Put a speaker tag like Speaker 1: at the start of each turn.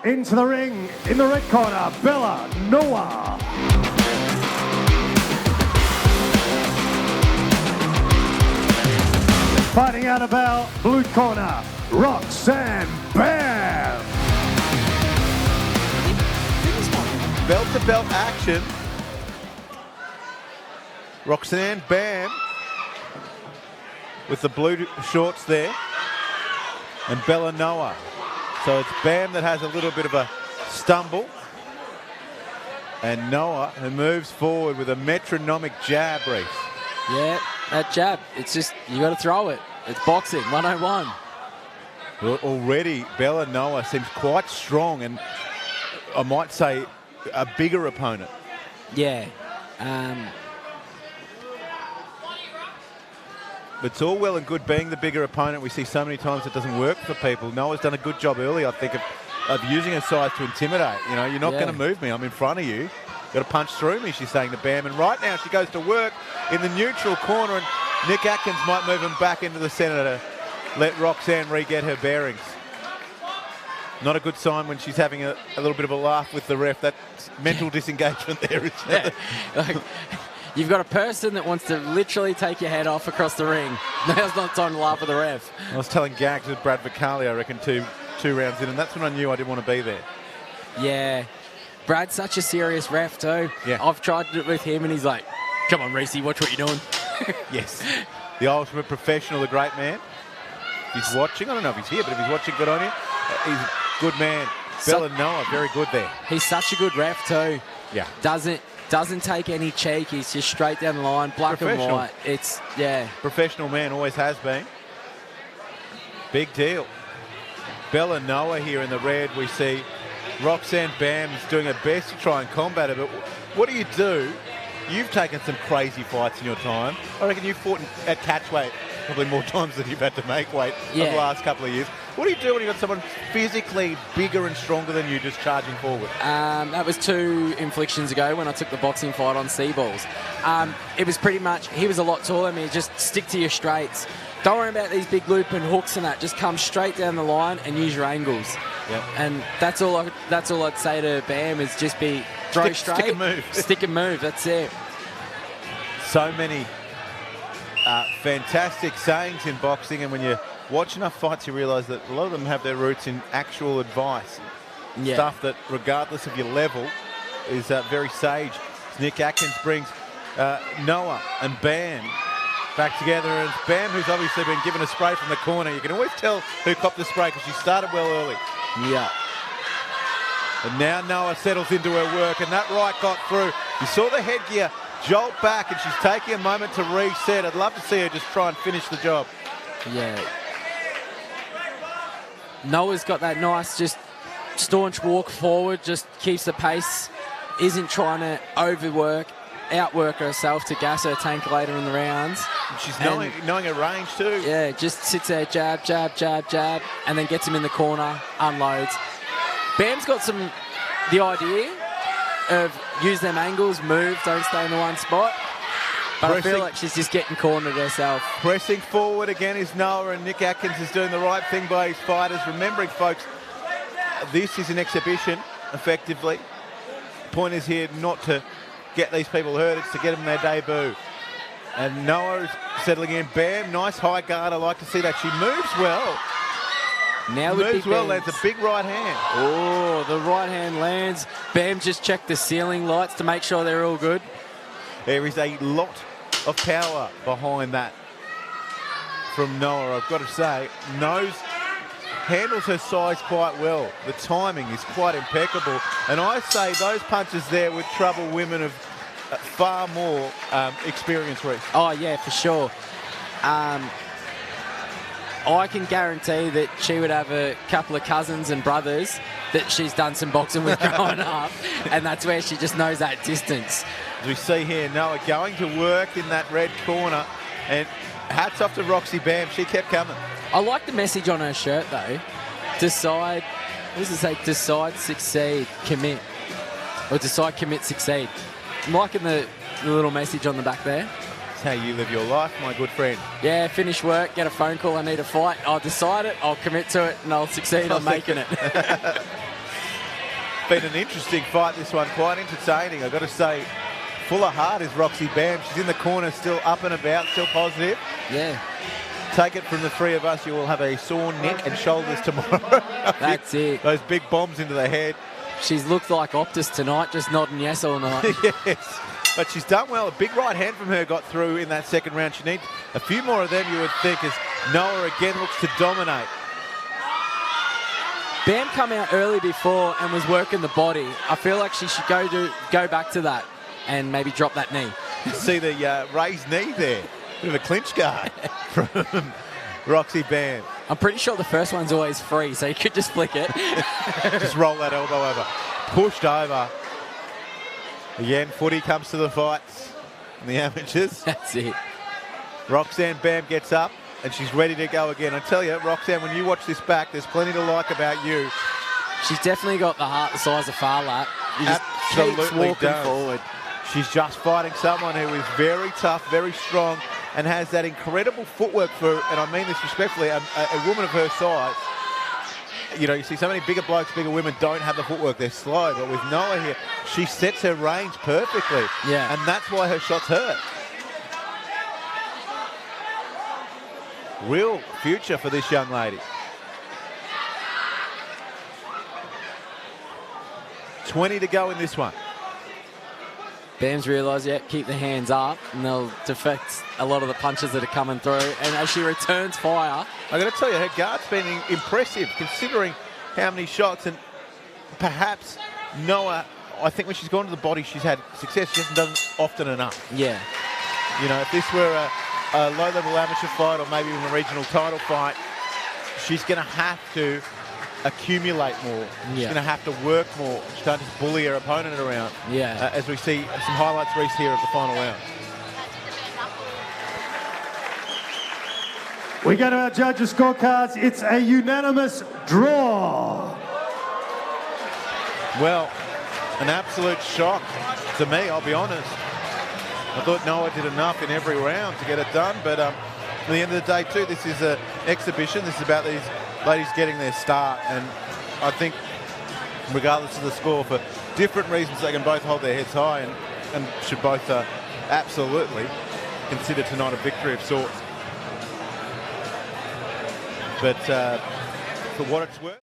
Speaker 1: into the ring in the red corner, Bella Noah. Fighting out of our blue corner, Roxanne Bam.
Speaker 2: Belt-to-belt action. Roxanne Bam with the blue shorts there. And Bella Noah. So it's Bam that has a little bit of a stumble. And Noah, who moves forward with a metronomic jab, Reese.
Speaker 3: Yeah, that jab. It's just, you got to throw it. It's boxing, 101.
Speaker 2: Well, already, Bella Noah seems quite strong and I might say a bigger opponent.
Speaker 3: Yeah.
Speaker 2: It's all well and good being the bigger opponent. We see so many times it doesn't work for people. Noah's done a good job early, I think, of using her size to intimidate. You know, you're not going to move me. I'm in front of you. Got to punch through me, she's saying to Bam. And right now she goes to work in the neutral corner, and Nick Atkins might move him back into the centre to let Roxanne re-get her bearings. Not a good sign when she's having a little bit of a laugh with the ref. That mental disengagement there is.
Speaker 3: Yeah. Like, you've got a person that wants to literally take your head off across the ring. Now's not time to laugh with the ref.
Speaker 2: I was telling Gags with Brad Vicali, I reckon, two rounds in, and that's when I knew I didn't want to be there.
Speaker 3: Yeah. Brad's such a serious ref too.
Speaker 2: Yeah.
Speaker 3: I've tried it with him and he's like, come on, Reese, watch what you're doing.
Speaker 2: Yes. The ultimate professional, the great man. He's watching. I don't know if he's here, but if he's watching, good on you. He's a good man. Bella Noah, very good there.
Speaker 3: He's such a good ref too.
Speaker 2: Yeah.
Speaker 3: Doesn't take any cheek. He's just straight down the line, black and white. It's, yeah.
Speaker 2: Professional man, always has been. Big deal. Bella Noah here in the red. We see Roxanne Bam is doing her best to try and combat it, but what do? You've taken some crazy fights in your time. I reckon you've fought at catchweight probably more times than you've had to make weight over the last couple of years. What do you do when you've got someone physically bigger and stronger than you just charging forward?
Speaker 3: That was 2 inflictions ago when I took the boxing fight on Seaballs. It was pretty much, he was a lot taller than me. Just stick to your straights. Don't worry about these big loop and hooks and that. Just come straight down the line and use your angles. Yep. And that's all I'd say to Bam is just throw straight.
Speaker 2: Stick and move.
Speaker 3: Stick and move, that's it.
Speaker 2: So many fantastic sayings in boxing, and when you watch enough fights you realise that a lot of them have their roots in actual advice.
Speaker 3: Yeah.
Speaker 2: Stuff that, regardless of your level, is very sage. Nick Atkins brings Noah and Bam back together, and it's Bam who's obviously been given a spray from the corner. You can always tell who copped the spray because she started well early.
Speaker 3: Yeah.
Speaker 2: And now Noah settles into her work, and that right got through. You saw the headgear jolt back, and she's taking a moment to reset. I'd love to see her just try and finish the job.
Speaker 3: Yeah. Noah's got that nice, just staunch walk forward, just keeps the pace, isn't trying to outwork herself to gas her tank later in the rounds.
Speaker 2: She's knowing her range too.
Speaker 3: Yeah, just sits there, jab, jab, jab, jab, and then gets him in the corner, unloads. Bam's got the idea of use them angles, move, don't stay in the one spot. But I feel like she's just getting cornered herself.
Speaker 2: Pressing forward again is Noah, and Nick Atkins is doing the right thing by his fighters. Remembering, folks, this is an exhibition, effectively. The point is here not to get these people hurt, it's to get them their debut. And Noah's settling in. Bam, nice high guard. I like to see that. She moves well.
Speaker 3: Now
Speaker 2: moves well, lands a big right hand.
Speaker 3: Oh, the right hand lands. Bam just checked the ceiling lights to make sure they're all good.
Speaker 2: There is a lot of power behind that from Noah, I've got to say. Handles her size quite well. The timing is quite impeccable. And I say those punches there would trouble women of far more experience, Reece.
Speaker 3: Oh, yeah, for sure. I can guarantee that she would have a couple of cousins and brothers that she's done some boxing with growing up, and that's where she just knows that distance.
Speaker 2: As we see here, Noah going to work in that red corner, and hats off to Roxy Bam. She kept coming.
Speaker 3: I like the message on her shirt, though. Decide, what does it say? Decide, succeed, commit. Or decide, commit, succeed. I'm liking the little message on the back there.
Speaker 2: That's how you live your life, my good friend.
Speaker 3: Yeah, finish work, get a phone call, I need a fight. I'll decide it, I'll commit to it, and I'll succeed on making it.
Speaker 2: been an interesting fight, this one. Quite entertaining. I've got to say, full of heart is Roxy Bam. She's in the corner, still up and about, still positive.
Speaker 3: Yeah.
Speaker 2: Take it from the three of us, you will have a sore neck and shoulders tomorrow.
Speaker 3: That's it.
Speaker 2: Those big bombs into the head.
Speaker 3: She's looked like Optus tonight, just nodding yes all night.
Speaker 2: Yes. But she's done well. A big right hand from her got through in that second round. She needs a few more of them, you would think, as Noah again looks to dominate.
Speaker 3: Bam come out early before and was working the body. I feel like she should go back to that and maybe drop that knee.
Speaker 2: You see the raised knee there. Bit of a clinch guard from Roxy Bam.
Speaker 3: I'm pretty sure the first one's always free, so you could just flick it.
Speaker 2: Just roll that elbow over. Pushed over. Again, footy comes to the fights in the amateurs.
Speaker 3: That's it.
Speaker 2: Roxanne Bam gets up and she's ready to go again. I tell you, Roxanne, when you watch this back, there's plenty to like about you.
Speaker 3: She's definitely got the heart the size of Farlap. She just keeps
Speaker 2: Absolutely
Speaker 3: walking
Speaker 2: does.
Speaker 3: forward.
Speaker 2: She's just fighting someone who is very tough, very strong, and has that incredible footwork for, and I mean this respectfully, a woman of her size. You know, you see so many bigger blokes, bigger women don't have the footwork. They're slow, but with Noah here, she sets her range perfectly.
Speaker 3: Yeah.
Speaker 2: And that's why her shots hurt. Real future for this young lady. 20 to go in this one.
Speaker 3: Bam's realised, keep the hands up, and they'll defect a lot of the punches that are coming through. And as she returns fire...
Speaker 2: I got to tell you, her guard's been impressive, considering how many shots. And perhaps Noah, I think when she's gone to the body, she's had success. She hasn't done it often enough.
Speaker 3: Yeah.
Speaker 2: You know, if this were a low-level amateur fight or maybe even a regional title fight, she's going to have to accumulate more. She's going to have to work more. She can't just bully her opponent around.
Speaker 3: Yeah.
Speaker 2: As we see some highlights, Reece, here of the final round.
Speaker 1: We go to our judges' scorecards. It's a unanimous draw.
Speaker 2: Well, an absolute shock to me, I'll be honest. I thought Noah did enough in every round to get it done, but at the end of the day, too, this is an exhibition. This is about these ladies getting their start, and I think regardless of the score, for different reasons, they can both hold their heads high and should both absolutely consider tonight a victory of sorts. But for what it's worth...